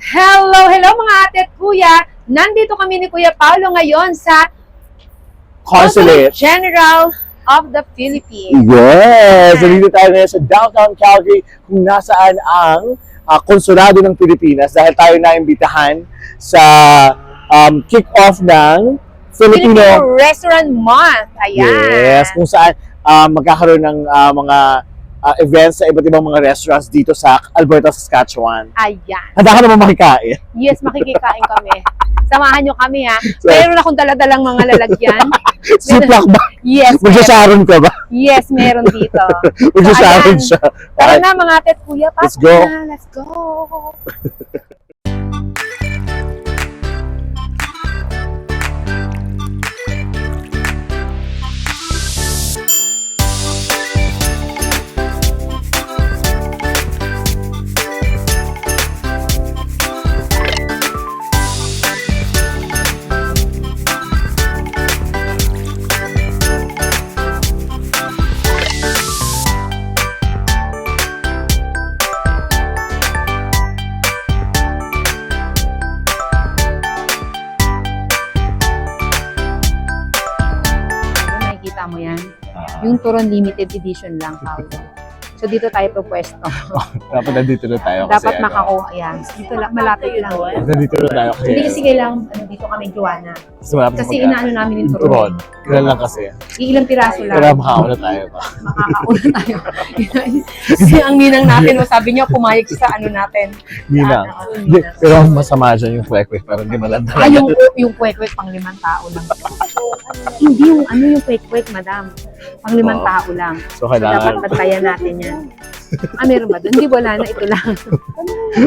Hello mga ate at kuya. Nandito kami ni Kuya Paulo ngayon sa Consulate General of the Philippines. Yes! Nandito tayo ngayon sa downtown Calgary kung nasaan ang konsulado ng Pilipinas dahil tayo naimbitahan sa kick-off ng Filipino Restaurant Month. Ayan. Yes, kung saan magkakaroon ng mga events sa iba't ibang mga restaurants dito sa Alberta, Saskatchewan. Ayan. Handa ka naman makikain. Yes, makikikain kami. Samahan nyo kami ha. Meron akong daladalang mga lalagyan. Ziploc ba? Yes. Magsasaron ka ba? Yes, meron dito. Magsasaron siya. Tara na mga ate at kuya. Let's go. Let's go. Nakikita mo yan? Yung Turon Limited Edition lang, Paulo. So dito tayo pupwesto. Dapat nandito na tayo. Dapat makakuha yan. Dito lang, malapit lang. Nandito na tayo kasi. Hindi kasi kailangan dito kami Joanna. Kasi inaano namin yung Turon. Turon. Ilan lang kasi. Ilang piraso lang. Kaya makauna tayo pa. Makakauna tayo. Kasi ang ninang natin, sabi niya pumayag sa ano natin. Ninang. Pero ang masama dyan yung kwek-kwek. Pero hindi malanda. Yung kwek-kwek pang 5 tao lang. Hindi yung yung kwek-kwek, madam. Pang 5 tao lang. So kailangan. Dapat bantayan natin yan. Meron ba doon? Hindi, wala na. Ito lang.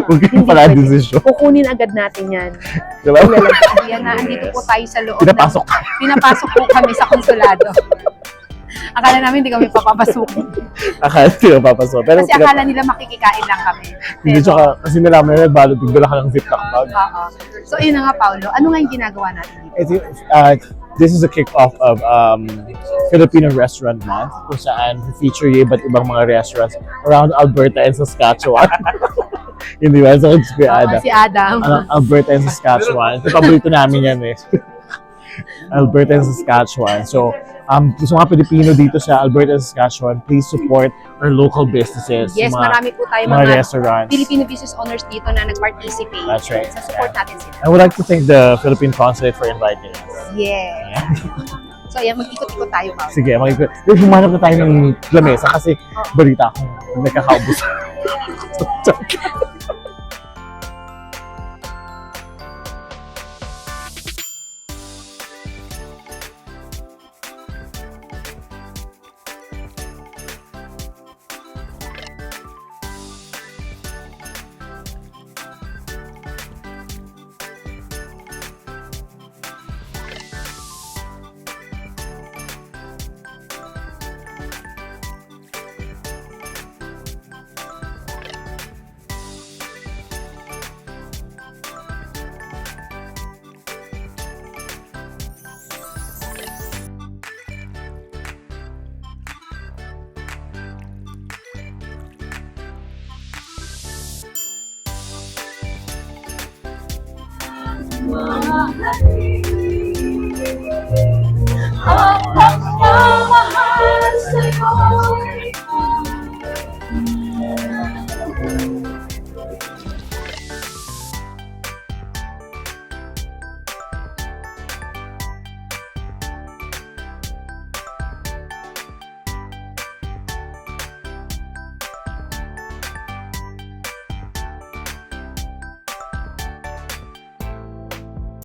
Huwag ka pala desisyon. Kukunin agad natin yan. Diba? Yan na, andito po tayo sa loob. Pinapasok. Pinapasok po kami sa konsulado. Akala namin hindi kami papapasok. Akala hindi ka papasok. Pero Kasi akala nila makikikain lang kami. hindi, tsaka kasi nalaman na nagbalot, bigla ka ng ziploc bag. Oo. So, yun na nga, Paulo. Ano nga yung ginagawa natin dito? This is a kick-off of Filipino Restaurant Month kung saan feature yung iba't ibang mga restaurants around Alberta and Saskatchewan. Hindi ba? So, si Adam. Si Adam. Alberta and Saskatchewan. Ito, paborito namin yan eh. Alberta and Saskatchewan. So, gusto mga Pilipino dito sa Alberta and Saskatchewan, please support our local businesses. Yes, marami po tayo mga restaurants. Filipino business owners dito na nag-participate. That's right. So, support natin sila. I would like to thank the Philippine Consulate for inviting us. Yeah. So, ayan, mag-ikot-ikot tayo, Paulo. Sige, humanap na tayo ng lamesa kasi balita akong nagkakaubos. Ang pagmamahal sa'yo